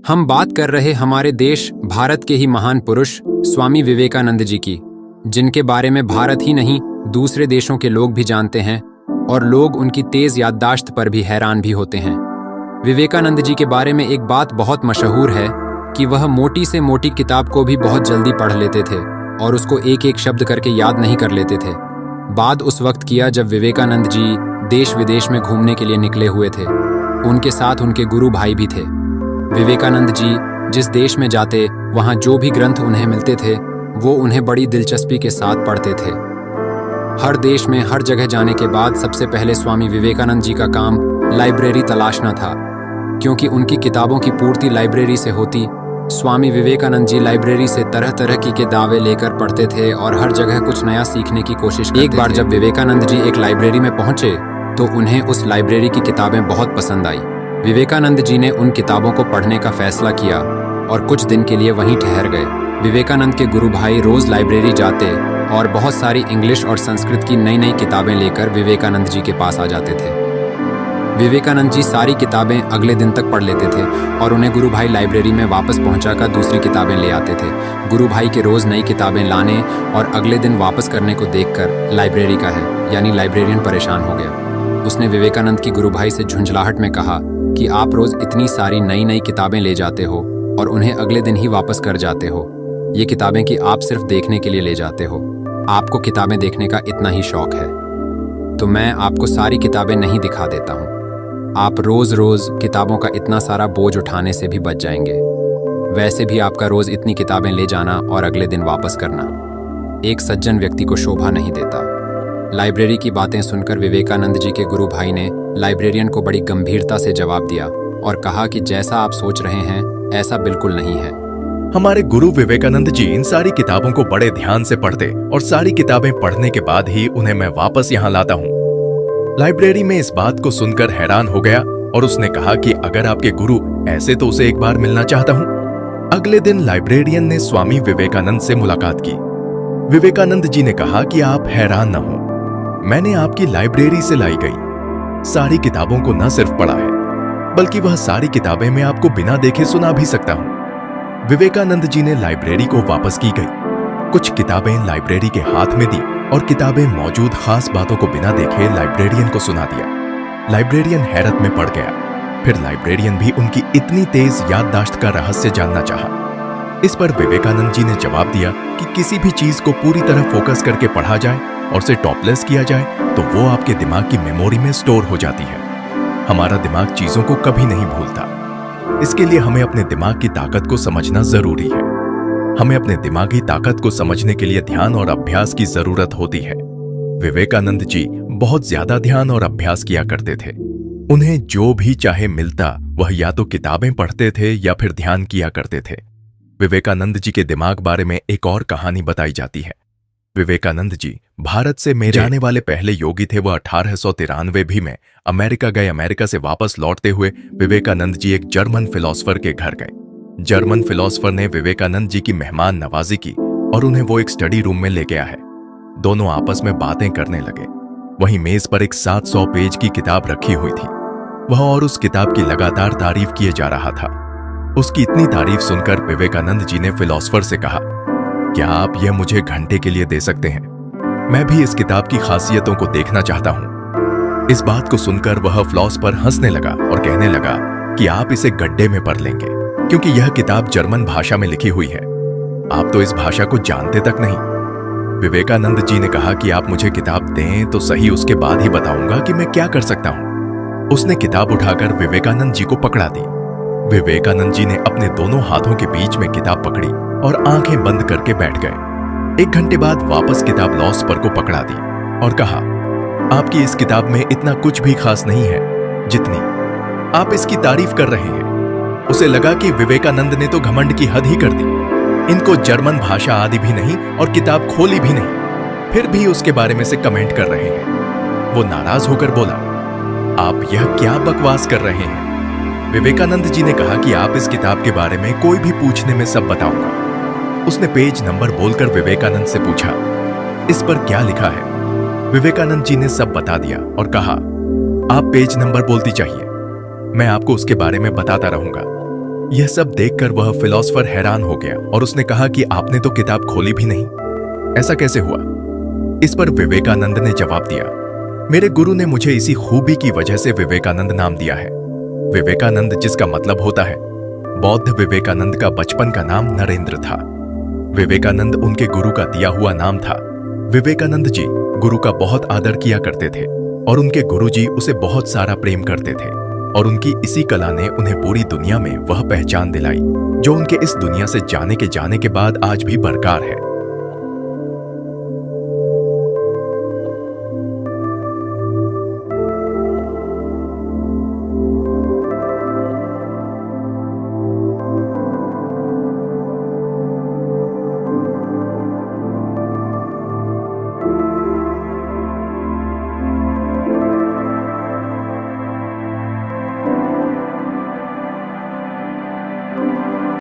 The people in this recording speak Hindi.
हम बात कर रहे हमारे देश भारत के ही महान पुरुष स्वामी विवेकानंद जी की, जिनके बारे में भारत ही नहीं दूसरे देशों के लोग भी जानते हैं और लोग उनकी तेज याददाश्त पर भी हैरान भी होते हैं। विवेकानंद जी के बारे में एक बात बहुत मशहूर है कि वह मोटी से मोटी किताब को भी बहुत जल्दी पढ़ लेते थे और उसको एक एक शब्द करके याद नहीं कर लेते थे। बाद उस वक्त किया जब विवेकानंद जी देश विदेश में घूमने के लिए निकले हुए थे। उनके साथ उनके गुरु भाई भी थे। विवेकानंद जी जिस देश में जाते वहाँ जो भी ग्रंथ उन्हें मिलते थे वो उन्हें बड़ी दिलचस्पी के साथ पढ़ते थे। हर देश में हर जगह जाने के बाद सबसे पहले स्वामी विवेकानंद जी का काम लाइब्रेरी तलाशना था, क्योंकि उनकी किताबों की पूर्ति लाइब्रेरी से होती। स्वामी विवेकानंद जी लाइब्रेरी से तरह तरह की किताबें लेकर पढ़ते थे और हर जगह कुछ नया सीखने की कोशिश करते थे। एक बार जब विवेकानंद जी एक लाइब्रेरी में पहुंचे तो उन्हें उस लाइब्रेरी की किताबें बहुत पसंद आई। विवेकानंद जी ने उन किताबों को पढ़ने का फैसला किया और कुछ दिन के लिए वहीं ठहर गए। विवेकानंद के गुरु भाई रोज लाइब्रेरी जाते और बहुत सारी इंग्लिश और संस्कृत की नई नई किताबें लेकर विवेकानंद जी के पास आ जाते थे। विवेकानंद जी सारी किताबें अगले दिन तक पढ़ लेते थे और उन्हें गुरु भाई लाइब्रेरी में वापस पहुंचाकर दूसरी किताबें ले आते थे। गुरु भाई के रोज नई किताबें लाने और अगले दिन वापस करने को देखकर लाइब्रेरी का है यानी लाइब्रेरियन परेशान हो गया। उसने विवेकानंद की गुरु भाई से झुंझलाहट में कहा कि आप रोज इतनी सारी नई नई किताबें ले जाते हो और उन्हें अगले दिन ही वापस कर जाते हो। ये किताबें कि आप सिर्फ देखने के लिए ले जाते हो। आपको किताबें देखने का इतना ही शौक है तो मैं आपको सारी किताबें नहीं दिखा देता हूँ। आप रोज रोज किताबों का इतना सारा बोझ उठाने से भी बच जाएंगे। वैसे भी आपका रोज इतनी किताबें ले जाना और अगले दिन वापस करना एक सज्जन व्यक्ति को शोभा नहीं देता। लाइब्रेरी की बातें सुनकर विवेकानंद जी के गुरु भाई ने लाइब्रेरियन को बड़ी गंभीरता से जवाब दिया और कहा कि जैसा आप सोच रहे हैं ऐसा बिल्कुल नहीं है। हमारे गुरु विवेकानंद जी इन सारी किताबों को बड़े ध्यान से पढ़ते और सारी किताबें पढ़ने के बाद ही उन्हें मैं वापस यहाँ लाता हूँ। लाइब्रेरी में इस बात को सुनकर हैरान हो गया और उसने कहा कि अगर आपके गुरु ऐसे तो उसे एक बार मिलना चाहता हूँ। अगले दिन लाइब्रेरियन ने स्वामी विवेकानंद से मुलाकात की। विवेकानंद जी ने कहा कि आप हैरान न हो, मैंने आपकी लाइब्रेरी से लाई गई सारी किताबों को न सिर्फ पढ़ा है बल्कि वह सारी किताबें मैं आपको बिना देखे सुना भी सकता हूं। विवेकानंद जी ने लाइब्रेरी को वापस की गई। कुछ किताबें लाइब्रेरी के हाथ में दी और किताबें मौजूद खास बातों को बिना देखे लाइब्रेरियन को सुना दिया। लाइब्रेरियन हैरत में पड़ गया। फिर लाइब्रेरियन भी उनकी इतनी तेज याददाश्त का रहस्य जानना चाहा। इस पर विवेकानंद जी ने जवाब दिया कि किसी भी चीज को पूरी तरह फोकस करके पढ़ा जाए और उसे टॉपलेस किया जाए तो वो आपके दिमाग की मेमोरी में स्टोर हो जाती है। हमारा दिमाग चीजों को कभी नहीं भूलता। इसके लिए हमें अपने दिमाग की ताकत को समझना जरूरी है। हमें अपने दिमागी ताकत को समझने के लिए ध्यान और अभ्यास की जरूरत होती है। विवेकानंद जी बहुत ज्यादा ध्यान और अभ्यास किया करते थे। उन्हें जो भी चाहे मिलता वह या तो किताबें पढ़ते थे या फिर ध्यान किया करते थे। विवेकानंद जी के दिमाग बारे में एक और कहानी बताई जाती है। विवेकानंद जी भारत से मेरे जाने वाले पहले योगी थे। वह 1893 भी में अमेरिका गए। अमेरिका से वापस लौटते हुए विवेकानंद जी एक जर्मन फिलोसोफर के घर गए। जर्मन फिलोसोफर ने विवेकानंद जी की मेहमान नवाजी की और उन्हें वो एक स्टडी रूम में ले गया है। दोनों आपस में बातें करने लगे। वहीं मेज पर एक 700 पेज की किताब रखी हुई थी। वह और उस किताब की लगातार तारीफ किए जा रहा था। उसकी इतनी तारीफ सुनकर विवेकानंद जी ने फिलोसोफर से कहा, क्या आप यह मुझे घंटे के लिए दे सकते हैं? मैं भी इस किताब की खासियतों को देखना चाहता हूं। इस बात को सुनकर वह फिलोसोफर हंसने लगा और कहने लगा कि आप इसे गड्ढे में पढ़ लेंगे, क्योंकि यह किताब जर्मन भाषा में लिखी हुई है। आप तो इस भाषा को जानते तक नहीं। विवेकानंद जी ने कहा कि आप मुझे किताब दें तो सही, उसके बाद ही बताऊंगा कि मैं क्या कर सकता हूं। उसने किताब उठाकर विवेकानंद जी को पकड़ा दी। विवेकानंद जी ने अपने दोनों हाथों के बीच में किताब पकड़ी और आंखें बंद करके बैठ गए। 1 घंटे बाद वापस किताब फिलोसोफर को पकड़ा दी और कहा, आपकी इस किताब में इतना कुछ भी खास नहीं है जितनी आप इसकी तारीफ कर रहे हैं। उसे लगा कि विवेकानंद ने तो घमंड की हद ही कर दी। इनको जर्मन भाषा आदि भी नहीं और किताब खोली भी नहीं, फिर भी उसके बारे में से कमेंट कर रहे हैं। वो नाराज होकर बोला, आप यह क्या बकवास कर रहे हैं? विवेकानंद जी ने कहा कि आप इस किताब के बारे में कोई भी पूछने में सब बताऊंगा। उसने पेज नंबर बोलकर विवेकानंद से पूछा, इस पर क्या लिखा है? विवेकानंद जी ने सब बता दिया और कहा, आप पेज नंबर बोलती चाहिए, मैं आपको उसके बारे में बताता रहूंगा। यह सब देखकर वह फिलोसोफर हैरान हो गया और उसने कहा कि आपने तो किताब खोली भी नहीं, ऐसा कैसे हुआ? इस पर विवेकानंद ने जवाब दिया, मेरे गुरु ने मुझे इसी खूबी की वजह से विवेकानंद नाम दिया है। विवेकानंद जिसका मतलब होता है बौद्ध। विवेकानंद का बचपन का नाम नरेंद्र था। विवेकानंद उनके गुरु का दिया हुआ नाम था। विवेकानंद जी गुरु का बहुत आदर किया करते थे और उनके गुरुजी उसे बहुत सारा प्रेम करते थे और उनकी इसी कला ने उन्हें पूरी दुनिया में वह पहचान दिलाई जो उनके इस दुनिया से जाने के बाद आज भी बरकरार है।